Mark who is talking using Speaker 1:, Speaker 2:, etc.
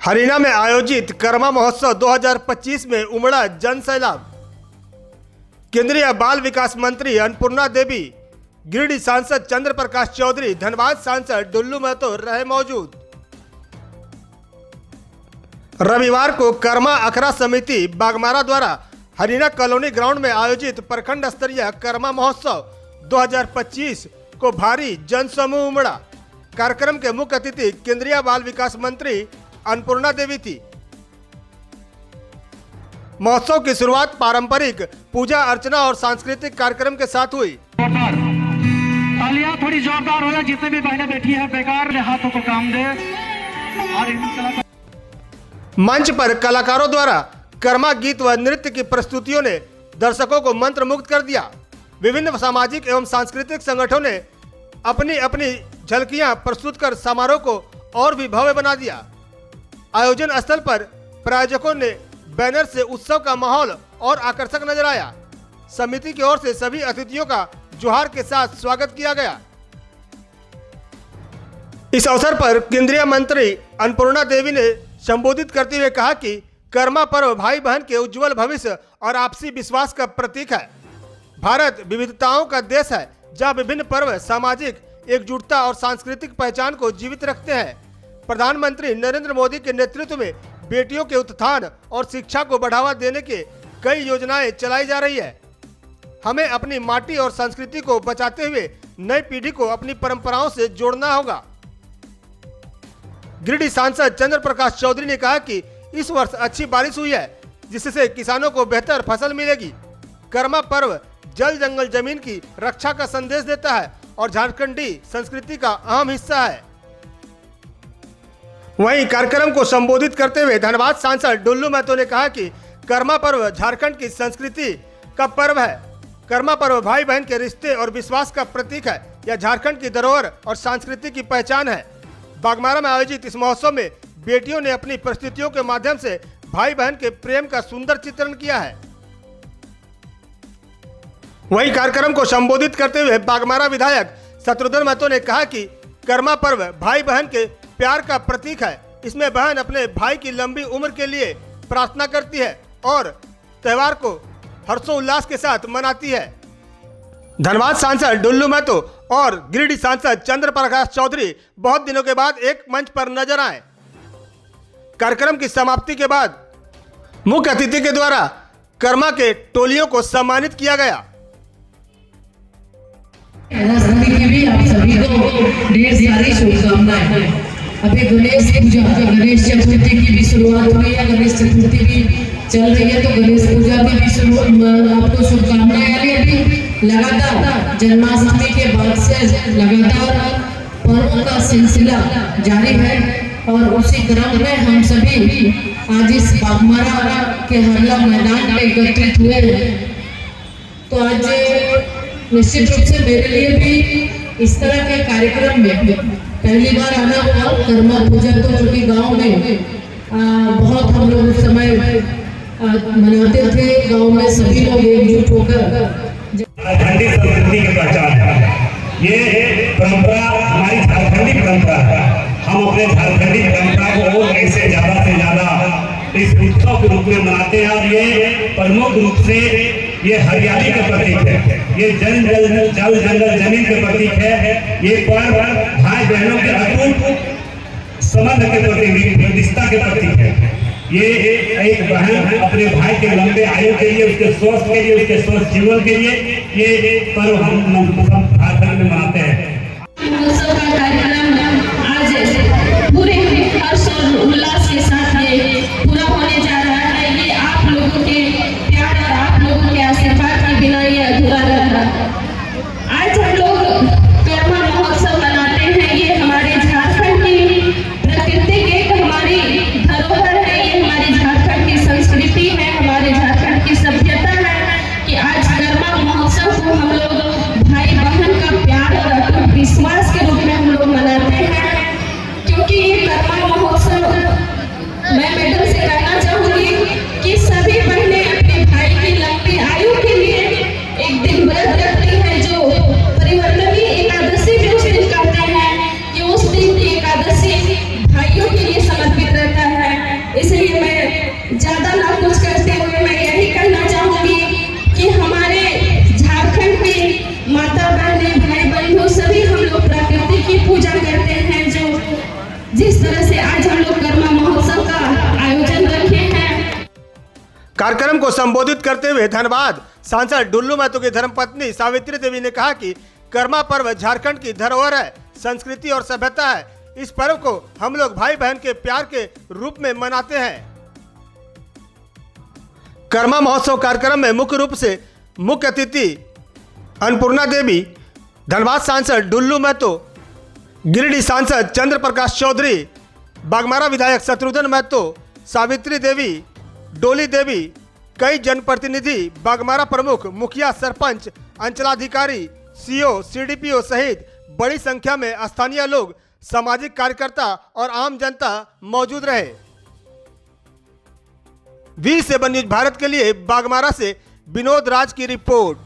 Speaker 1: हरियाणा में आयोजित कर्मा महोत्सव 2025 में उमड़ा जन सैलाब। केंद्रीय बाल विकास मंत्री अन्नपूर्णा देवी, गिरिडीह सांसद चंद्र प्रकाश चौधरी, धनबाद सांसद डुल्लू महतो रहे मौजूद। रविवार को कर्मा अखड़ा समिति बागमारा द्वारा हरियाणा कॉलोनी ग्राउंड में आयोजित प्रखंड स्तरीय कर्मा महोत्सव 2025 को भारी जन समूह उमड़ा। कार्यक्रम के मुख्य अतिथि केंद्रीय बाल विकास मंत्री अन्नपूर्णा देवी थी। महोत्सव की शुरुआत पारंपरिक पूजा अर्चना और सांस्कृतिक कार्यक्रम के साथ हुई।
Speaker 2: तालियां थोड़ी जोरदार हो जाए, जितने भी बहनें बैठी हैं बेकार हाथों को काम दे। और
Speaker 1: मंच पर कलाकारों द्वारा कर्मा गीत व नृत्य की प्रस्तुतियों ने दर्शकों को मंत्रमुग्ध कर दिया। विभिन्न सामाजिक एवं सांस्कृतिक संगठनों ने अपनी अपनी झलकियां प्रस्तुत कर समारोह को और भी भव्य बना दिया। आयोजन स्थल पर प्रायोजकों ने बैनर से उत्सव का माहौल और आकर्षक नजर आया। समिति की ओर से सभी अतिथियों का जोहार के साथ स्वागत किया गया। इस अवसर पर केंद्रीय मंत्री अन्नपूर्णा देवी ने संबोधित करते हुए कहा कि कर्मा पर्व भाई बहन के उज्जवल भविष्य और आपसी विश्वास का प्रतीक है। भारत विविधताओं का देश है, जहां विभिन्न पर्व सामाजिक एकजुटता और सांस्कृतिक पहचान को जीवित रखते हैं। प्रधानमंत्री नरेंद्र मोदी के नेतृत्व में बेटियों के उत्थान और शिक्षा को बढ़ावा देने के कई योजनाएं चलाई जा रही है। हमें अपनी माटी और संस्कृति को बचाते हुए नई पीढ़ी को अपनी परंपराओं से जोड़ना होगा। गिरिडीह सांसद चंद्र प्रकाश चौधरी ने कहा कि इस वर्ष अच्छी बारिश हुई है, जिससे किसानों को बेहतर फसल मिलेगी। कर्मा पर्व जल जंगल जमीन की रक्षा का संदेश देता है और झारखंडी संस्कृति का अहम हिस्सा है। वहीं कार्यक्रम को संबोधित करते हुए धनबाद सांसद डुल्लू महतो ने कहा कि कर्मा पर्व झारखंड की संस्कृति का पर्व है। कर्मा पर्व भाई बहन के रिश्ते और विश्वास का प्रतीक है। यह झारखंड की धरोहर और संस्कृति की पहचान है। बागमारा में आयोजित इस महोत्सव में बेटियों ने अपनी प्रस्तुतियों के माध्यम से भाई बहन के प्रेम का सुंदर चित्रण किया है। वहीं कार्यक्रम को संबोधित करते हुए बागमारा विधायक शत्रुघ्न महतो ने कहा कि कर्मा पर्व भाई बहन के प्यार का प्रतीक है। इसमें बहन अपने भाई की लंबी उम्र के लिए प्रार्थना करती है और त्योहार को हर्षोल्लास के साथ मनाती है। धनबाद सांसद डुल्लू महतो और गिरिडीह सांसद चंद्र प्रकाश चौधरी बहुत दिनों के बाद एक मंच पर नजर आए। कार्यक्रम की समाप्ति के बाद मुख्य अतिथि के द्वारा कर्मा के टोलियों को सम्मानित किया गया।
Speaker 3: भी आप सभी को ढेर सारी शुभकामनाएं। अभी गणेश पूजा, गणेश चतुर्थी की भी शुरुआत हुई है, गणेश चतुर्थी भी चल रही है, तो गणेश पूजा की भी आपको शुभकामनाएं। अभी लगातार जन्माष्टमी के बाद से लगातार पर्वों का सिलसिला जारी है और उसी क्रम में हम सभी आज इस बागमारा के हरला मैदान में एकत्रित हुए हैं। तो आज निश्चित रूप से मेरे लिए भी इस तरह के कार्यक्रम में पहली बार आना हुआ। कर्मा पूजा तो चूंकि गांव में बहुत हम लोग उस समय मनाते थे, गांव में सभी लोग एकजुट होकर।
Speaker 4: झारखंडी संस्कृति की पहचान है। ये परंपरा हमारी झारखंडी परंपरा है। हम अपने झारखंडी परंपरा को और ऐसे ज्यादा से ज्यादा इस उत्सव के रूप में मनाते हैं और ये प्रमुख रूप से ये हरियाली का प्रतीक है, ये जल जंगल जमीन के प्रतीक है। ये पर्व भाई बहनों के अटूट संबंध के प्रतीक, रिश्ता के प्रतीक है। ये एक बहन अपने भाई के लंबे आयु के लिए, उसके स्वस्थ के लिए, उसके स्वस्थ जीवन के लिए ये पर्व हम झारखंड में मनाते हैं।
Speaker 5: पूरे हर्ष और उल्लास के साथ ये पूरा होने जा रहा है। ये आप लोगों के प्यार और आप लोगों के आशीर्वाद के बिना ये अधूरा रहा। आज हम लोग कर्मा महोत्सव मनाते हैं। ये हमारे झारखंड की प्रकृति एक हमारी धरोहर है, ये हमारी झारखंड की संस्कृति है, हमारे झारखंड की सभ्यता है कि आज कर्मा महोत्सव को हम लोग भाई बहन इस तरह से आज हम लोग कर्मा महोत्सव का आयोजन रखे हैं।
Speaker 1: कार्यक्रम को संबोधित करते हुए धनबाद सांसद डुल्लू महतो की धर्मपत्नी सावित्री देवी ने कहा कि कर्मा पर्व झारखंड की धरोहर है, संस्कृति और सभ्यता है। इस पर्व को हम लोग भाई बहन के प्यार के रूप में मनाते हैं। कर्मा महोत्सव कार्यक्रम में मुख्य रूप से मुख्य अतिथि अन्नपूर्णा देवी, धनबाद सांसद डुल्लू महतो, गिरिडीह सांसद चंद्र प्रकाश चौधरी, बागमारा विधायक शत्रुघ्न महतो, सावित्री देवी, डोली देवी, कई जनप्रतिनिधि, बागमारा प्रमुख, मुखिया, सरपंच, अंचलाधिकारी, सीओ, सीडीपीओ सहित बड़ी संख्या में स्थानीय लोग, सामाजिक कार्यकर्ता और आम जनता मौजूद रहे। वी7 न्यूज भारत के लिए बागमारा से विनोद राज की रिपोर्ट।